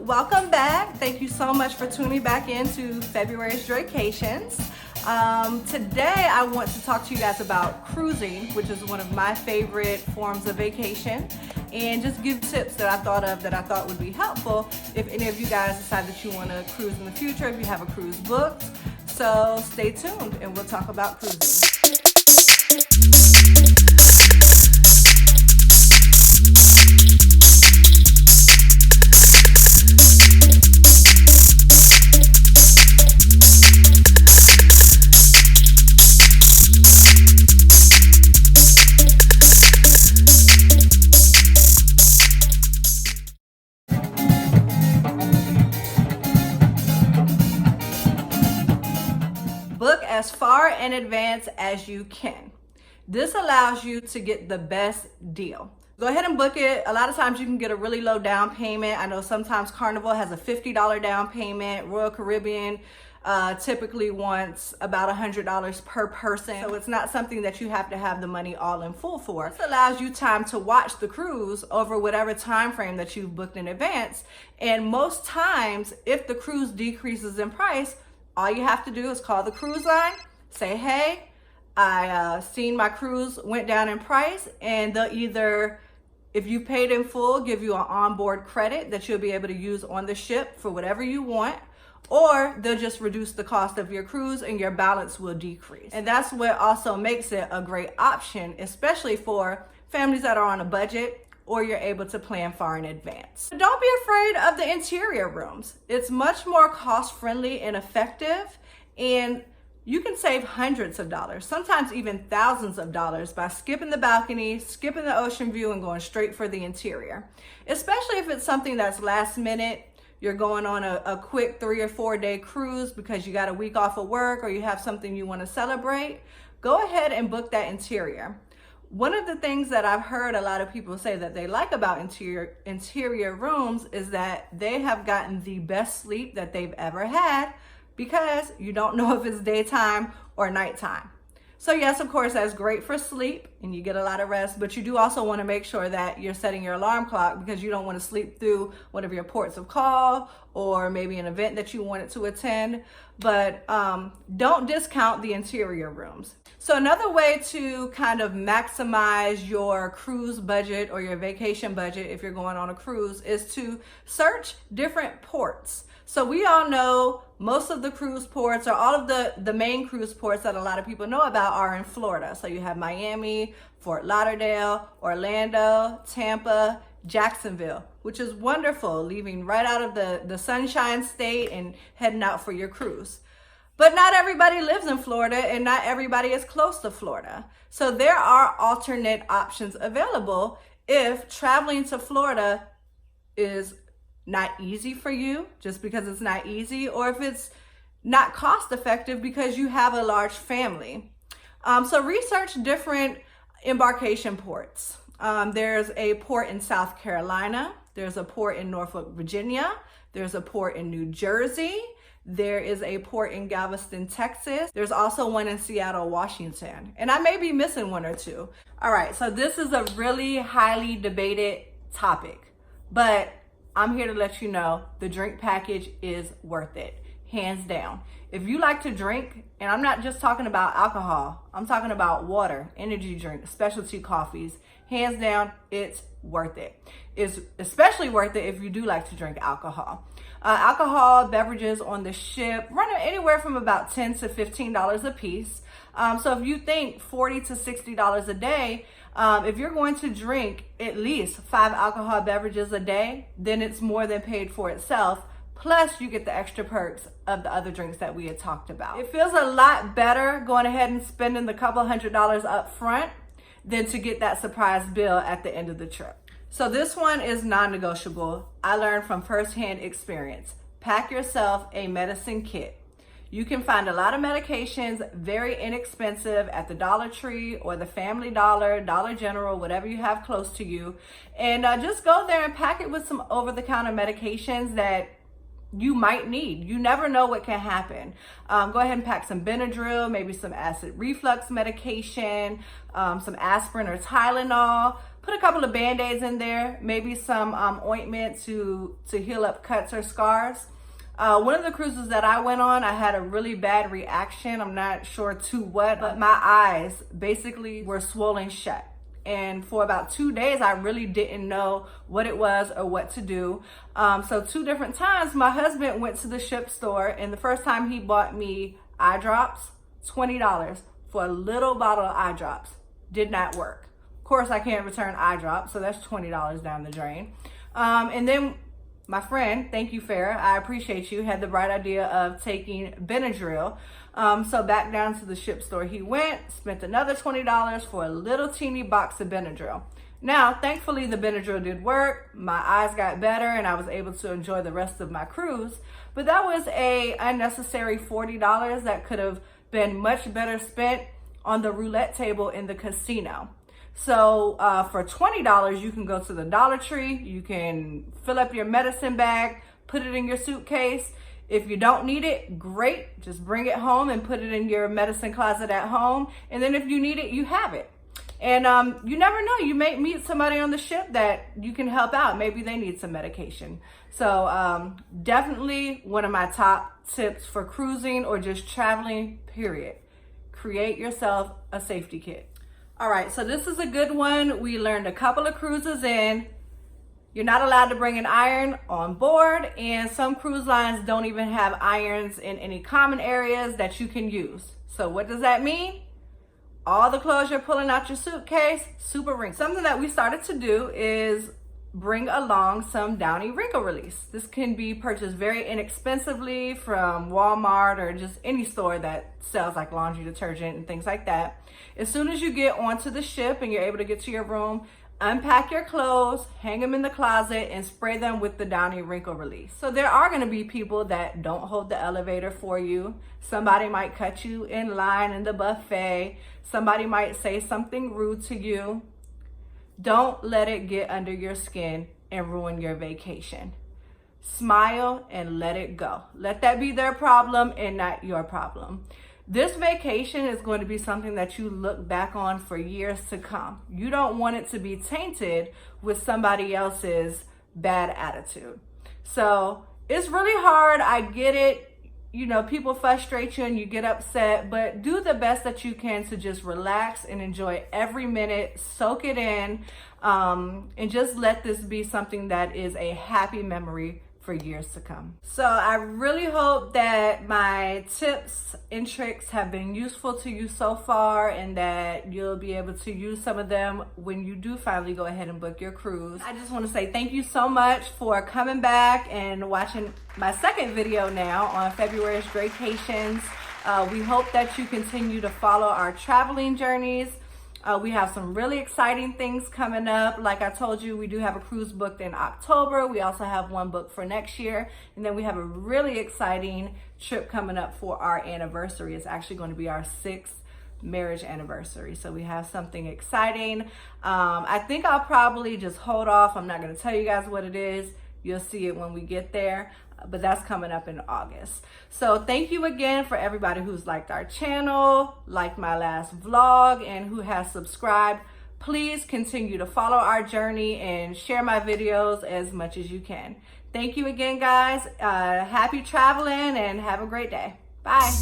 Welcome back. Thank you so much for tuning back into February's Draycations. Today I want to talk to you guys about cruising, which is one of my favorite forms of vacation, and just give tips that I thought of that I thought would be helpful if any of you guys decide that you want to cruise in the future, if you have a cruise booked. So stay tuned and we'll talk about cruising. Book as far in advance as you can. This allows you to get the best deal. Go ahead and book it. A lot of times you can get a really low down payment. I know sometimes Carnival has a $50 down payment. Royal Caribbean typically wants about $100 per person. So it's not something that you have to have the money all in full for. This allows you time to watch the cruise over whatever time frame that you've booked in advance. And most times, if the cruise decreases in price, all you have to do is call the cruise line, say, hey, I seen my cruise went down in price, and they'll either, if you paid in full, give you an onboard credit that you'll be able to use on the ship for whatever you want, or they'll just reduce the cost of your cruise and your balance will decrease. And that's what also makes it a great option, especially for families that are on a budget or you're able to plan far in advance. Don't be afraid of the interior rooms. It's much more cost-friendly and effective, and you can save hundreds of dollars, sometimes even thousands of dollars by skipping the balcony, skipping the ocean view, and going straight for the interior. Especially if it's something that's last minute, you're going on a quick 3 or 4 day cruise because you got a week off of work or you have something you want to celebrate, go ahead and book that interior. One of the things that I've heard a lot of people say that they like about interior rooms is that they have gotten the best sleep that they've ever had because you don't know if it's daytime or nighttime. So yes, of course, that's great for sleep and you get a lot of rest, but you do also want to make sure that you're setting your alarm clock because you don't want to sleep through one of your ports of call or maybe an event that you wanted to attend. But don't discount the interior rooms. So another way to kind of maximize your cruise budget or your vacation budget if you're going on a cruise is to search different ports. So we all know most of the cruise ports, or all of the main cruise ports that a lot of people know about, are in Florida. So you have Miami, Fort Lauderdale, Orlando, Tampa, Jacksonville, which is wonderful, leaving right out of the Sunshine State and heading out for your cruise. But not everybody lives in Florida and not everybody is close to Florida. So there are alternate options available if traveling to Florida is not easy for you just because it's not easy, or if it's not cost effective because you have a large family. So research different embarkation ports. There's a port in South Carolina. There's a port in Norfolk, Virginia. There's a port in New Jersey. There is a port in Galveston, Texas. There's also one in Seattle, Washington. And I may be missing one or two. All right, so this is a really highly debated topic, but I'm here to let you know the drink package is worth it, hands down. If you like to drink, and I'm not just talking about alcohol, I'm talking about water, energy drink, specialty coffees, hands down, it's worth it. It's especially worth it if you do like to drink alcohol. Alcohol beverages on the ship run anywhere from about $10 to $15 a piece. So if you think $40 to $60 a day, if you're going to drink at least 5 alcohol beverages a day, then it's more than paid for itself. Plus you get the extra perks of the other drinks that we had talked about. It feels a lot better going ahead and spending the couple $100s up front than to get that surprise bill at the end of the trip. So this one is non-negotiable. I learned from firsthand experience. Pack yourself a medicine kit. You can find a lot of medications very inexpensive at the Dollar Tree or the Family Dollar, Dollar General, whatever you have close to you. And just go there and pack it with some over-the-counter medications that you might need. You never know what can happen. Go ahead and pack some Benadryl, maybe some acid reflux medication, some aspirin or Tylenol. Put a couple of Band-Aids in there, maybe some ointment to heal up cuts or scars. One of the cruises that I went on, I had a really bad reaction. I'm not sure to what, but my eyes basically were swollen shut. And for about 2 days, I really didn't know what it was or what to do. So 2 different times, my husband went to the ship store, and the first time he bought me eye drops, $20 for a little bottle of eye drops. Did not work. Of course, I can't return eye drops, so that's $20 down the drain. And then my friend, thank you, Farrah, I appreciate you, had the bright idea of taking Benadryl. So back down to the ship store he went, spent another $20 for a little teeny box of Benadryl. Now, thankfully, the Benadryl did work. My eyes got better and I was able to enjoy the rest of my cruise. But that was a unnecessary $40 that could have been much better spent on the roulette table in the casino. So for $20, you can go to the Dollar Tree, you can fill up your medicine bag, put it in your suitcase. If you don't need it, great, just bring it home and put it in your medicine closet at home. And then if you need it, you have it. And you never know, you may meet somebody on the ship that you can help out. Maybe they need some medication. So definitely one of my top tips for cruising or just traveling, period. Create yourself a safety kit. All right, so this is a good one. We learned a couple of cruises in. You're not allowed to bring an iron on board, and some cruise lines don't even have irons in any common areas that you can use. So what does that mean? All the clothes you're pulling out your suitcase, super wrinkled. Something that we started to do is bring along some Downy Wrinkle Release. This can be purchased very inexpensively from Walmart or just any store that sells like laundry detergent and things like that. As soon as you get onto the ship and you're able to get to your room, unpack your clothes, hang them in the closet, and spray them with the Downy Wrinkle Release. So there are going to be people that don't hold the elevator for you. Somebody might cut you in line in the buffet. Somebody might say something rude to you. Don't let it get under your skin and ruin your vacation. Smile and let it go. Let that be their problem and not your problem. This vacation is going to be something that you look back on for years to come. You don't want it to be tainted with somebody else's bad attitude. So it's really hard. I get it. You know, people frustrate you and you get upset, but do the best that you can to just relax and enjoy every minute, soak it in, and just let this be something that is a happy memory for years to come. So I really hope that my tips and tricks have been useful to you so far and that you'll be able to use some of them when you do finally go ahead and book your cruise. I just want to say thank you so much for coming back and watching my second video now on February's Draycations. We hope that you continue to follow our traveling journeys. We have some really exciting things coming up. Like I told you, we do have a cruise booked in October. We also have one booked for next year. And then we have a really exciting trip coming up for our anniversary. It's actually going to be our 6th marriage anniversary. So we have something exciting. I think I'll probably just hold off. I'm not going to tell you guys what it is. You'll see it when we get there. But that's coming up in August. So thank you again for everybody who's liked our channel, liked my last vlog, and who has subscribed. Please continue to follow our journey and share my videos as much as you can. Thank you again, guys. Happy traveling and have a great day. Bye.